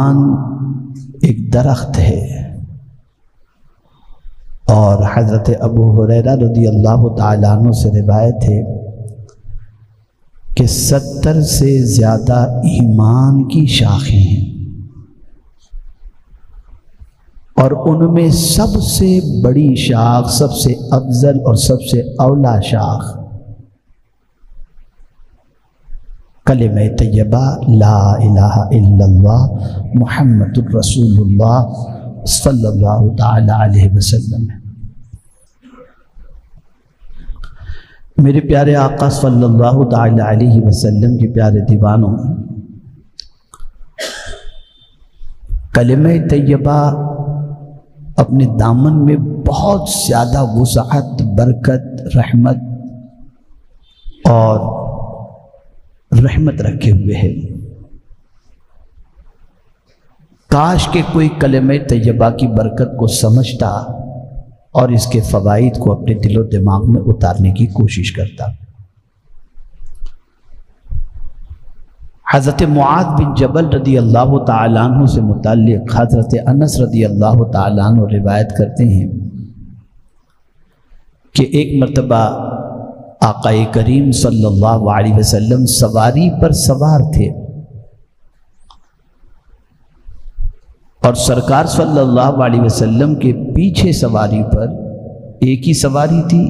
ایمان ایک درخت ہے، اور حضرت ابو ہریرہ رضی اللہ تعالیٰ عنہ سے روایت ہے کہ 70 سے زیادہ ایمان کی شاخیں ہیں، اور ان میں سب سے بڑی شاخ، سب سے افضل اور سب سے اولا شاخ کلمہ طیبہ لا الہ الا اللہ محمد الرسول اللہ صلی اللہ تعالی علیہ وسلم ہے۔ میرے پیارے آقا صلی اللہ تعالی علیہ وسلم کے پیارے دیوانوں، کلمہ طیبہ اپنے دامن میں بہت زیادہ وسعت، برکت، رحمت رکھے ہوئے ہے۔ کاش کہ کوئی کلمہ طیبہ کی برکت کو سمجھتا اور اس کے فوائد کو اپنے دل و دماغ میں اتارنے کی کوشش کرتا۔ حضرت معاذ بن جبل رضی اللہ تعالیٰ عنہ سے متعلق حضرت انس رضی اللہ تعالیٰ عنہ روایت کرتے ہیں کہ ایک مرتبہ آقا کریم صلی اللہ علیہ وسلم سواری پر سوار تھے، اور سرکار صلی اللہ علیہ وسلم کے پیچھے سواری پر ایک ہی سواری تھی،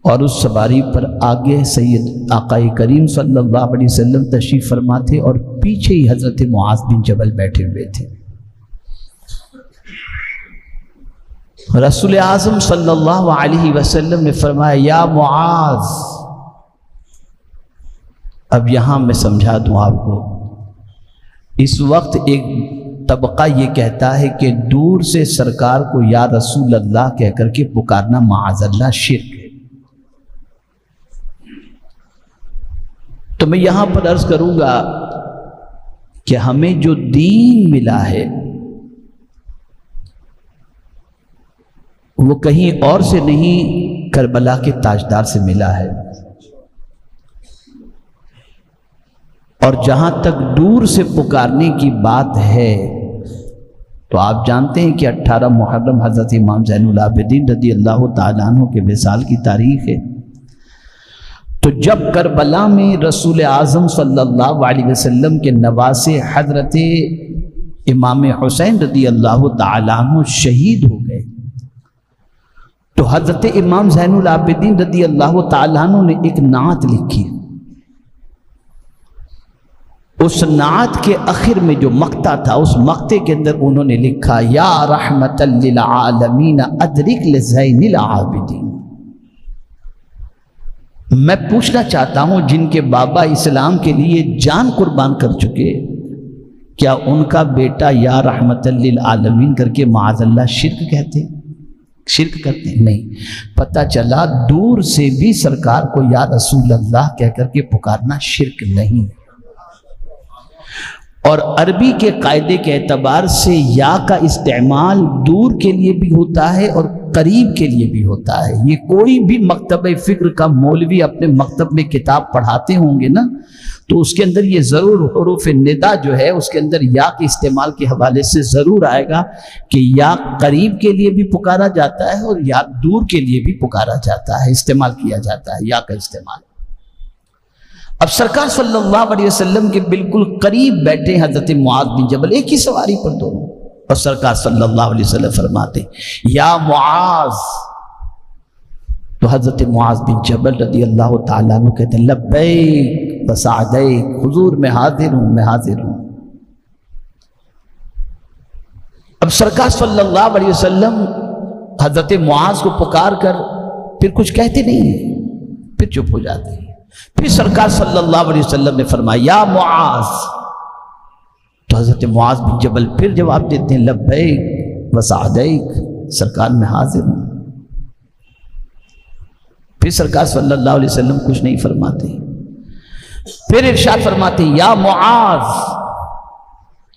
اور اس سواری پر آگے سید آقا کریم صلی اللہ علیہ وسلم تشریف فرما تھے، اور پیچھے ہی حضرت معاذ بن جبل بیٹھے ہوئے تھے۔ رسول اعظم صلی اللہ علیہ وسلم نے فرمایا یا معاذ، اب یہاں میں سمجھا دوں آپ کو، اس وقت ایک طبقہ یہ کہتا ہے کہ دور سے سرکار کو یا رسول اللہ کہہ کر کے پکارنا معاذ اللہ شرک ہے۔ تو میں یہاں پر عرض کروں گا کہ ہمیں جو دین ملا ہے وہ کہیں اور سے نہیں، کربلا کے تاجدار سے ملا ہے، اور جہاں تک دور سے پکارنے کی بات ہے تو آپ جانتے ہیں کہ 18 محرم حضرت امام زین العابدین رضی اللہ تعالیٰ عنہ کے وصال کی تاریخ ہے۔ تو جب کربلا میں رسول اعظم صلی اللہ علیہ وسلم کے نواسے حضرت امام حسین رضی اللہ تعالیٰ عنہ شہید ہو گئے، تو حضرت امام زین العابدین رضی اللہ تعالیٰ عنہ نے ایک نعت لکھی۔ اس نعت کے آخر میں جو مقطع تھا، اس مقطع کے اندر انہوں نے لکھا یا رحمت للعالمین ادرک لزین العابدین۔ میں پوچھنا چاہتا ہوں جن کے بابا اسلام کے لیے جان قربان کر چکے، کیا ان کا بیٹا یا رحمت للعالمین کر کے معاذ اللہ شرک کہتے ہیں؟ شرک کرتے ہیں؟ نہیں۔ پتہ چلا دور سے بھی سرکار کو یا رسول اللہ کہہ کر کے پکارنا شرک نہیں۔ اور عربی کے قاعدے کے اعتبار سے یا کا استعمال دور کے لیے بھی ہوتا ہے اور قریب کے لیے بھی ہوتا ہے۔ یہ کوئی بھی مکتب فکر کا مولوی اپنے مکتب میں کتاب پڑھاتے ہوں گے نا، تو اس کے اندر یہ ضرور حروف ندا جو ہے اس کے اندر یا کے استعمال کے حوالے سے ضرور آئے گا کہ یا قریب کے لیے بھی پکارا جاتا ہے اور یا دور کے لیے بھی پکارا جاتا ہے، استعمال کیا جاتا ہے یا کا استعمال۔ اب سرکار صلی اللہ علیہ وسلم کے بالکل قریب بیٹھے حضرت معاذ بن جبل، ایک ہی سواری پر دونوں، اور سرکار صلی اللہ علیہ وسلم فرماتے یا معاذ، تو حضرت معاذ بن جبل رضی اللہ تعالیٰ عنہ کہتے ہیں لبیک وسعدیک، حضور میں حاضر ہوں، میں حاضر ہوں۔ اب سرکار صلی اللہ علیہ وسلم حضرت معاذ کو پکار کر پھر کچھ کہتے نہیں ہیں، پھر چپ ہو جاتے ہیں۔ پھر سرکار صلی اللہ علیہ وسلم نے فرمایا یا معاذ، تو حضرت معاذ بن جبل پھر جواب دیتے ہیں لبیک وسعدیک، سرکار میں حاضر ہوں۔ پھر سرکار صلی اللہ علیہ وسلم کچھ نہیں فرماتے، پھر ارشاد فرماتے یا معاذ،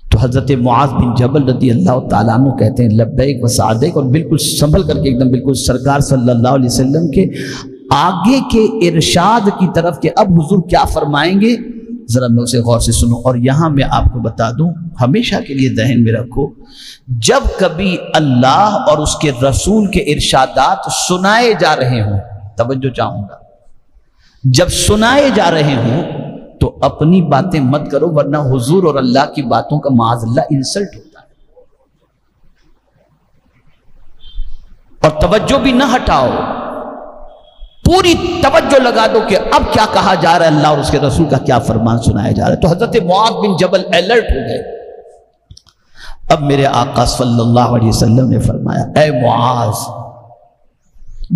تو حضرت معاذ بن جبل رضی اللہ تعالیٰ عنہ کہتے ہیں لبیک وسعدیک، اور بالکل سنبھل کر کے ایک دم بالکل سرکار صلی اللہ علیہ وسلم کے آگے کے ارشاد کی طرف کہ اب حضور کیا فرمائیں گے، ذرا میں اسے غور سے سنوں. اور یہاں میں آپ کو بتا دوں، ہمیشہ کے لیے ذہن میں رکھو، جب کبھی اللہ اور اس کے رسول کے ارشادات سنائے جا رہے ہوں، توجہ چاہوں گا، جب سنائے جا رہے ہوں تو اپنی باتیں مت کرو، ورنہ حضور اور اللہ کی باتوں کا معاذ اللہ انسلٹ ہوتا ہے. اور توجہ بھی نہ ہٹاؤ، پوری توجہ لگا دو کہ اب کیا کہا جا رہا ہے، اللہ اور اس کے رسول کا کیا فرمان سنایا جا رہا ہے. تو حضرت معاذ بن جبل الرٹ ہو گئے. اب میرے آقا صلی اللہ علیہ وسلم نے فرمایا، اے معاذ،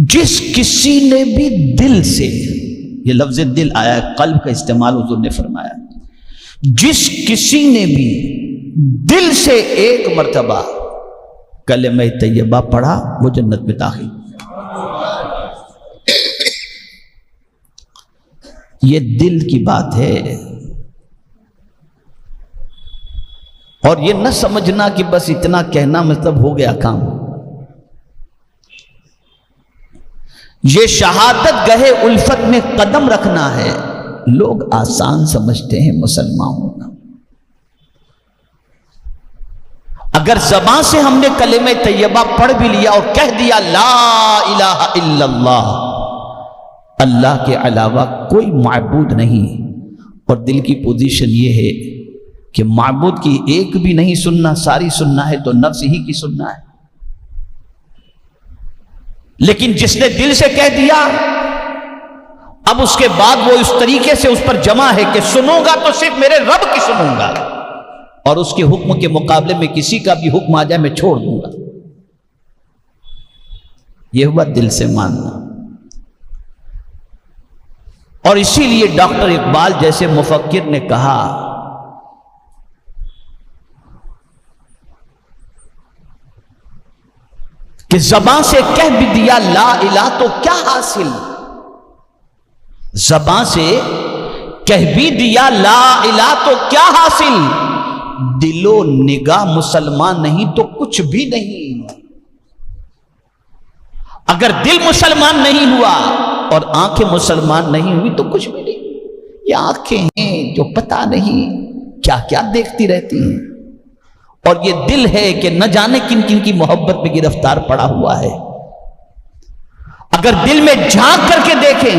جس کسی نے بھی دل سے، یہ لفظ دل آیا ہے، قلب کا استعمال حضور نے فرمایا، جس کسی نے بھی دل سے ایک مرتبہ کلمہ طیبہ پڑھا وہ جنت میں داخل. یہ دل کی بات ہے. اور یہ نہ سمجھنا کہ بس اتنا کہنا مطلب ہو گیا کام. یہ شہادت گہے الفت میں قدم رکھنا ہے. لوگ آسان سمجھتے ہیں مسلمان ہونا. اگر زبان سے ہم نے کلمہ طیبہ پڑھ بھی لیا اور کہہ دیا لا الہ الا اللہ، اللہ کے علاوہ کوئی معبود نہیں، اور دل کی پوزیشن یہ ہے کہ معبود کی ایک بھی نہیں سننا، ساری سننا ہے تو نفس ہی کی سننا ہے. لیکن جس نے دل سے کہہ دیا، اب اس کے بعد وہ اس طریقے سے اس پر جمع ہے کہ سنوں گا تو صرف میرے رب کی سنوں گا، اور اس کے حکم کے مقابلے میں کسی کا بھی حکم آ جائے میں چھوڑ دوں گا. یہ ہوا دل سے ماننا. اور اسی لیے ڈاکٹر اقبال جیسے مفکر نے کہا کہ زبان سے کہہ بھی دیا لا الہ تو کیا حاصل، زبان سے کہہ بھی دیا لا الہ تو کیا حاصل، دل و نگاہ مسلمان نہیں تو کچھ بھی نہیں. اگر دل مسلمان نہیں ہوا اور آنکھیں مسلمان نہیں ہوئی تو کچھ بھی نہیں. یہ آنکھیں ہیں جو پتہ نہیں کیا کیا دیکھتی رہتی ہیں، اور یہ دل ہے کہ نہ جانے کن کن کی محبت میں گرفتار پڑا ہوا ہے. اگر دل میں جھانک کر کے دیکھیں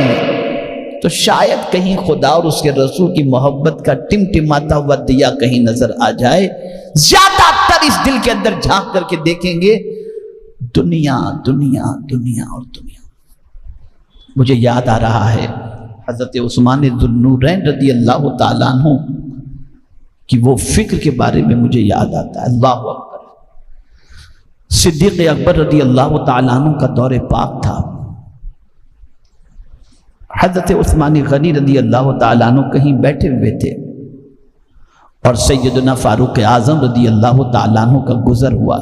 تو شاید کہیں خدا اور اس کے رسول کی محبت کا ٹمٹماتا ہوا دیا کہیں نظر آ جائے. زیادہ تر اس دل کے اندر جھانک کر کے دیکھیں گے دنیا دنیا دنیا اور دنیا. مجھے یاد آ رہا ہے حضرت عثمان ذو النورین رضی اللہ تعالیٰ عنہ کہ وہ فکر کے بارے میں مجھے یاد آتا ہے. اللہ اکبر. صدیق اکبر رضی اللہ تعالیٰ عنہ کا دور پاک تھا. حضرت عثمان غنی رضی اللہ تعالیٰ عنہ کہیں بیٹھے ہوئے تھے اور سیدنا فاروق اعظم رضی اللہ تعالیٰ عنہ کا گزر ہوا.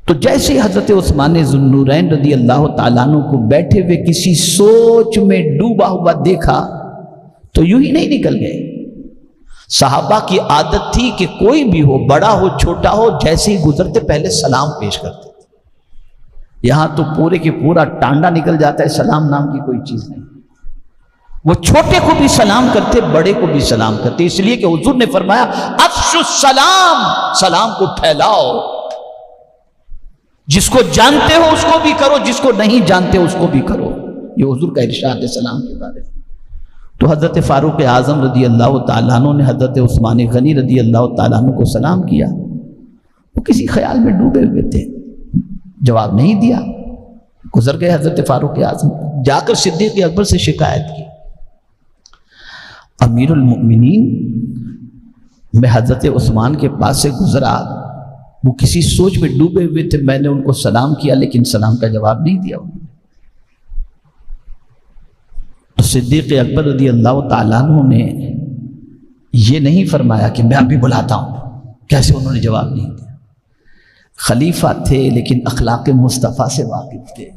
تو جیسے حضرت عثمان ذو النورین رضی اللہ تعالیٰ عنہ کو بیٹھے ہوئے کسی سوچ میں ڈوبا ہوا دیکھا تو یوں ہی نہیں نکل گئے. صحابہ کی عادت تھی کہ کوئی بھی ہو، بڑا ہو چھوٹا ہو، جیسے ہی گزرتے پہلے سلام پیش کرتے. یہاں تو پورے کے پورا ٹانڈا نکل جاتا ہے، سلام نام کی کوئی چیز نہیں. وہ چھوٹے کو بھی سلام کرتے، بڑے کو بھی سلام کرتے، اس لیے کہ حضور نے فرمایا افشوا السلام، سلام کو پھیلاؤ. جس کو جانتے ہو اس کو بھی کرو، جس کو نہیں جانتے اس کو بھی کرو. یہ حضور کا ارشاد ہے سلام کے بارے میں. تو حضرت فاروق اعظم رضی اللہ تعالیٰ عنہ نے حضرت عثمان غنی رضی اللہ تعالیٰ عنہ کو سلام کیا. وہ کسی خیال میں ڈوبے ہوئے تھے، جواب نہیں دیا، گزر گئے. حضرت فاروق اعظم جا کر صدیق اکبر سے شکایت کی، امیر المؤمنین میں حضرت عثمان کے پاس سے گزرا، وہ کسی سوچ میں ڈوبے ہوئے تھے، میں نے ان کو سلام کیا لیکن سلام کا جواب نہیں دیا. تو صدیق اکبر رضی اللہ تعالیٰ عنہ نے یہ نہیں فرمایا کہ میں ابھی بلاتا ہوں، کیسے انہوں نے جواب نہیں دیا. خلیفہ تھے لیکن اخلاق مصطفیٰ سے واقف تھے.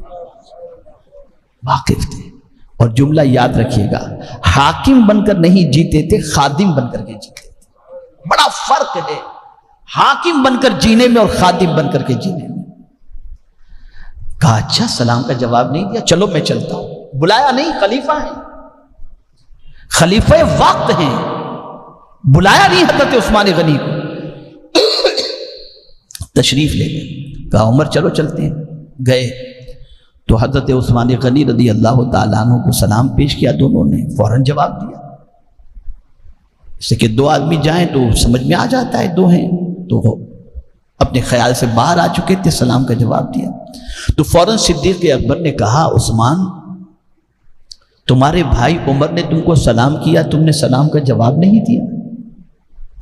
اور جملہ یاد رکھیے گا، حاکم بن کر نہیں جیتے تھے، خادم بن کر کے جیتے تھے. بڑا فرق ہے حاکم بن کر جینے میں اور خادم بن کر کے جینے میں. کہا اچھا سلام کا جواب نہیں دیا، چلو میں چلتا ہوں. بلایا نہیں، خلیفہ ہیں. خلیفہ وقت ہیں، بلایا نہیں حضرت عثمان غنی کو، تشریف لے گئے، کہا عمر چلو چلتے ہیں، گئے تو حضرت عثمان غنی رضی اللہ تعالیٰ عنہ کو سلام پیش کیا، دونوں نے فوراً جواب دیا، اس سے کہ دو آدمی جائیں تو سمجھ میں آ جاتا ہے دو ہیں، تو اپنے خیال سے باہر آ چکے تھے، سلام کا جواب دیا۔ تو فوراً صدیق اکبر نے کہا عثمان تمہارے بھائی عمر نے تم کو سلام کیا، تم نے سلام کا جواب نہیں دیا؟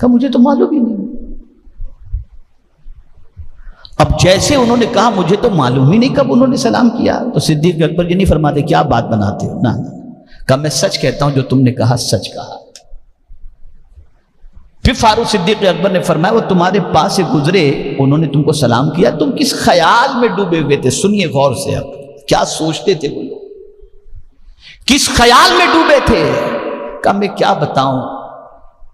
کہا مجھے تو معلوم ہی نہیں۔ اب جیسے انہوں نے کہا مجھے تو معلوم ہی نہیں کب انہوں نے سلام کیا، تو صدیق اکبر یہ نہیں فرماتے کیا بات بناتے ہو، نہ کہا میں سچ کہتا ہوں، جو تم نے کہا سچ کہا۔ پھر فاروق صدیق اکبر نے فرمایا وہ تمہارے پاس سے گزرے، انہوں نے تم کو سلام کیا، تم کس خیال میں ڈوبے ہوئے تھے؟ سنیے غور سے، اب کیا سوچتے تھے وہ لوگ، کس خیال میں ڈوبے تھے؟ کہا میں کیا بتاؤں،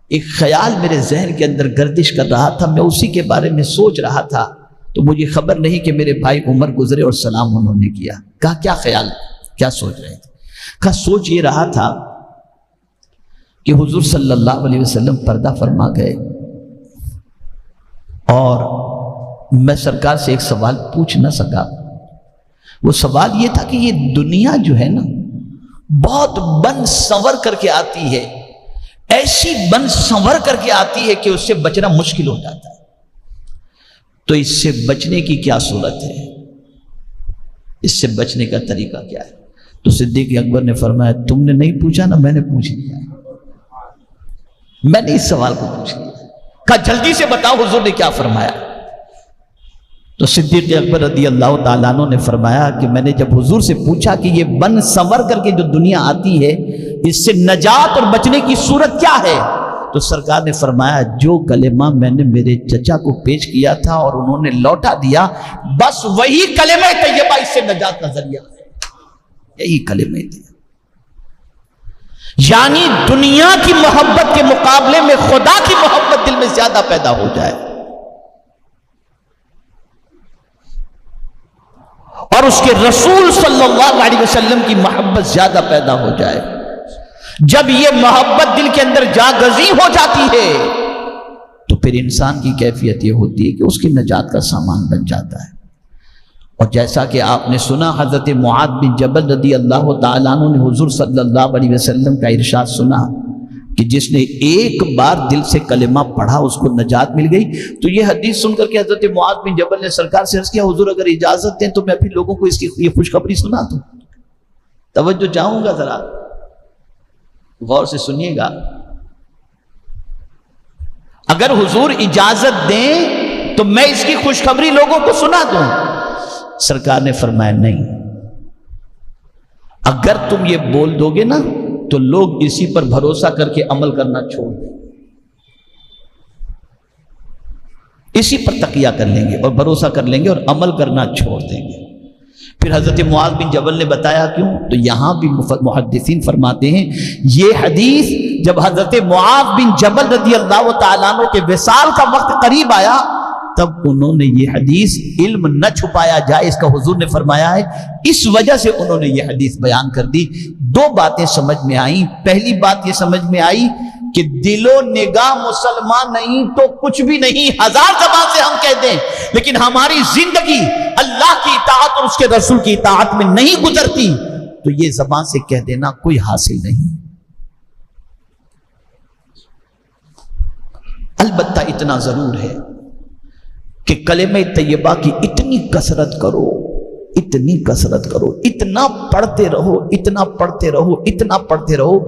ایک خیال میرے ذہن کے اندر گردش کر رہا تھا، میں اسی کے بارے میں سوچ رہا تھا، تو مجھے خبر نہیں کہ میرے بھائی عمر گزرے اور سلام انہوں نے کیا۔ کہا کیا خیال، کیا سوچ رہے تھے؟ کہا سوچ یہ رہا تھا کہ حضور صلی اللہ علیہ وسلم پردہ فرما گئے، اور میں سرکار سے ایک سوال پوچھ نہ سکا۔ وہ سوال یہ تھا کہ یہ دنیا جو ہے نا بہت بن سنور کر کے آتی ہے، ایسی بن سنور کر کے آتی ہے کہ اس سے بچنا مشکل ہو جاتا ہے، تو اس سے بچنے کی کیا صورت ہے، اس سے بچنے کا طریقہ کیا ہے؟ تو صدیق اکبر نے فرمایا تم نے نہیں پوچھا نا، میں نے پوچھ لیا، میں نے اس سوال کو پوچھ لیا۔ کہا جلدی سے بتاؤ حضور نے کیا فرمایا؟ تو صدیق اکبر رضی اللہ تعالیٰ عنہ نے فرمایا کہ میں نے جب حضور سے پوچھا کہ یہ بن سنور کر کے جو دنیا آتی ہے اس سے نجات اور بچنے کی صورت کیا ہے، تو سرکار نے فرمایا جو کلمہ میں نے میرے چچا کو پیش کیا تھا اور انہوں نے لوٹا دیا، بس وہی کلمہ طیبہ اس سے نجات کا ذریعہ ہے، یہی کلمہ تھے۔ یعنی دنیا کی محبت کے مقابلے میں خدا کی محبت دل میں زیادہ پیدا ہو جائے، اور اس کے رسول صلی اللہ علیہ وسلم کی محبت زیادہ پیدا ہو جائے۔ جب یہ محبت دل کے اندر جاگزی ہو جاتی ہے تو پھر انسان کی کیفیت یہ ہوتی ہے کہ اس کی نجات کا سامان بن جاتا ہے۔ اور جیسا کہ آپ نے سنا حضرت معاذ بن جبل رضی اللہ تعالیٰ عنہ نے حضور صلی اللہ علیہ وسلم کا ارشاد سنا کہ جس نے ایک بار دل سے کلمہ پڑھا اس کو نجات مل گئی۔ تو یہ حدیث سن کر کے حضرت معاذ بن جبل نے سرکار سے عرض کیا حضور اگر اجازت دیں تو میں بھی لوگوں کو اس کی یہ خوشخبری سنا دوں۔ توجہ چاہوں گا، ذرا غور سے سنیے گا، اگر حضور اجازت دیں تو میں اس کی خوشخبری لوگوں کو سنا دوں۔ سرکار نے فرمایا نہیں، اگر تم یہ بول دو گے نا تو لوگ اسی پر بھروسہ کر کے عمل کرنا چھوڑ دیں، اسی پر تقیہ کر لیں گے اور بھروسہ کر لیں گے اور عمل کرنا چھوڑ دیں گے۔ پھر حضرت معاذ بن جبل نے بتایا کیوں، تو یہاں بھی محدثین فرماتے ہیں یہ حدیث جب حضرت معاذ بن جبل رضی اللہ تعالیٰ عنہ کے وصال کا وقت قریب آیا تب انہوں نے یہ حدیث علم نہ چھپایا جائے اس کا حضور نے فرمایا ہے، اس وجہ سے انہوں نے یہ حدیث بیان کر دی۔ دو باتیں سمجھ میں آئیں، پہلی بات یہ سمجھ میں آئی کہ دل و نگاہ مسلمان نہیں تو کچھ بھی نہیں، ہزار زبان سے ہم کہہ دیں لیکن ہماری زندگی اللہ کی اطاعت اور اس کے رسول کی اطاعت میں نہیں گزرتی تو یہ زبان سے کہہ دینا کوئی حاصل نہیں۔ البتہ اتنا ضرور ہے کہ کلمہ طیبہ کی اتنی کثرت کرو، اتنی کثرت کرو، اتنا پڑھتے رہو، اتنا پڑھتے رہو، اتنا پڑھتے رہو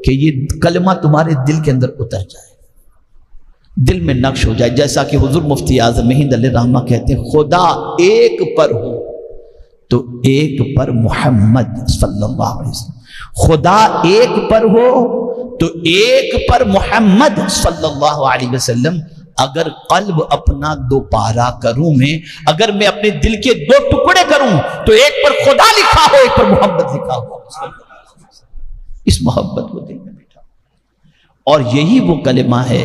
کہ یہ کلمہ تمہارے دل کے اندر اتر جائے، دل میں نقش ہو جائے۔ جیسا کہ حضور مفتی اعظم ہند علیہ رحمہ کہتے ہیں خدا ایک پر ہو تو ایک پر محمد صلی اللہ علیہ وسلم، خدا ایک پر ہو تو ایک پر محمد صلی اللہ علیہ وسلم۔ اگر قلب اپنا دو پارا کروں اگر میں اپنے دل کے دو ٹکڑے کروں تو ایک پر خدا لکھا ہو ایک پر محمد لکھا ہو، اس محبت کو دل میں بٹھا۔ اور یہی وہ کلمہ ہے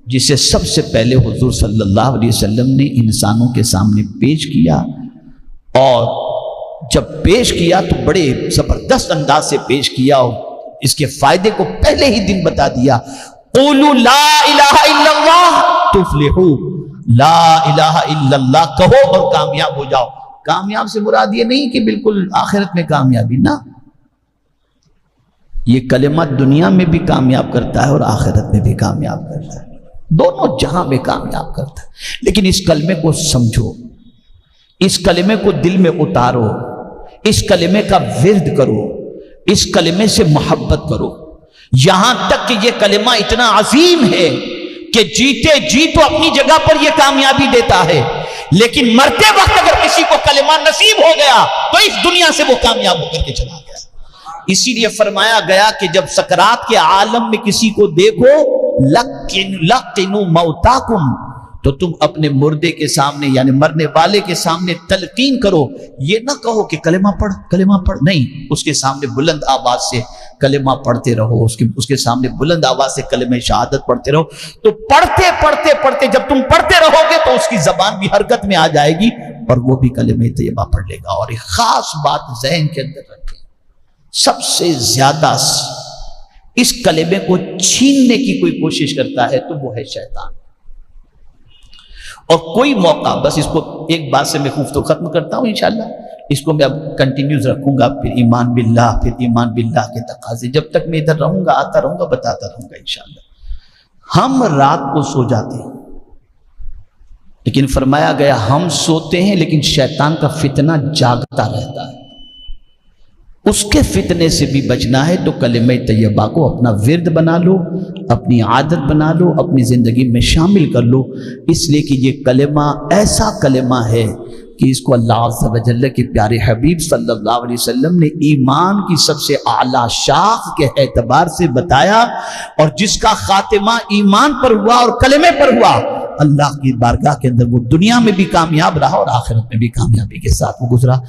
جسے سب سے پہلے حضور صلی اللہ علیہ وسلم نے انسانوں کے سامنے پیش کیا، اور جب پیش کیا تو بڑے زبردست انداز سے پیش کیا، اس کے فائدے کو پہلے ہی دن بتا دیا. قولوا لا الہ الا اللہ تفلحوا. لا الہ الا اللہ کہو اور کامیاب ہو جاؤ. کامیاب سے مراد یہ نہیں کہ بالکل آخرت میں کامیابی، نہ، یہ کلمہ دنیا میں بھی کامیاب کرتا ہے اور آخرت میں بھی کامیاب کرتا ہے، دونوں جہاں میں کامیاب کرتا ہے. لیکن اس کلمے کو سمجھو، اس کلمے کو دل میں اتارو، اس کلمے کا ورد کرو، اس کلمے سے محبت کرو، یہاں تک کہ یہ کلمہ اتنا عظیم ہے کہ جیتے جی تو اپنی جگہ پر یہ کامیابی دیتا ہے، لیکن مرتے وقت اگر کسی کو کلمہ نصیب ہو گیا تو اس دنیا سے وہ کامیاب ہو کر کے چلا گیا. اسی لیے فرمایا گیا کہ جب سکرات کے عالم میں کسی کو دیکھو لقنوا موتاکم، تو تم اپنے مردے کے سامنے یعنی مرنے والے کے سامنے تلقین کرو. یہ نہ کہو کہ کلمہ پڑھ کلمہ پڑھ، نہیں، اس کے سامنے بلند آواز سے کلمہ پڑھتے رہو، اس کے سامنے بلند آواز سے کلمہ شہادت پڑھتے رہو. تو پڑھتے پڑھتے پڑھتے جب تم پڑھتے رہو گے تو اس کی زبان بھی حرکت میں آ جائے گی اور وہ بھی کلمہ طیبہ پڑھ لے گا. اور ایک خاص بات ذہن کے اندر رکھیں، سب سے زیادہ اس کلمے کو چھیننے کی کوئی کوشش کرتا ہے تو وہ ہے شیطان. اور کوئی موقع، بس اس کو ایک بات سے میں تو ختم کرتا ہوں انشاءاللہ، اس کو میں اب کنٹینیوز رکھوں گا، پھر ایمان باللہ، پھر ایمان باللہ کے تقاضے، جب تک میں ادھر رہوں گا آتا رہوں گا بتاتا رہوں گا انشاءاللہ. ہم رات کو سو جاتے ہیں، لیکن فرمایا گیا ہم سوتے ہیں لیکن شیطان کا فتنہ جاگتا رہتا ہے. اس کے فتنے سے بھی بچنا ہے تو کلمہ طیبہ کو اپنا ورد بنا لو، اپنی عادت بنا لو، اپنی زندگی میں شامل کر لو. اس لیے کہ یہ کلمہ ایسا کلمہ ہے کہ اس کو اللہ عز و جل کے پیارے حبیب صلی اللہ علیہ وسلم نے ایمان کی سب سے اعلیٰ شاخ کے اعتبار سے بتایا، اور جس کا خاتمہ ایمان پر ہوا اور کلمے پر ہوا، اللہ کی بارگاہ کے اندر وہ دنیا میں بھی کامیاب رہا اور آخرت میں بھی کامیابی کے ساتھ وہ گزرا.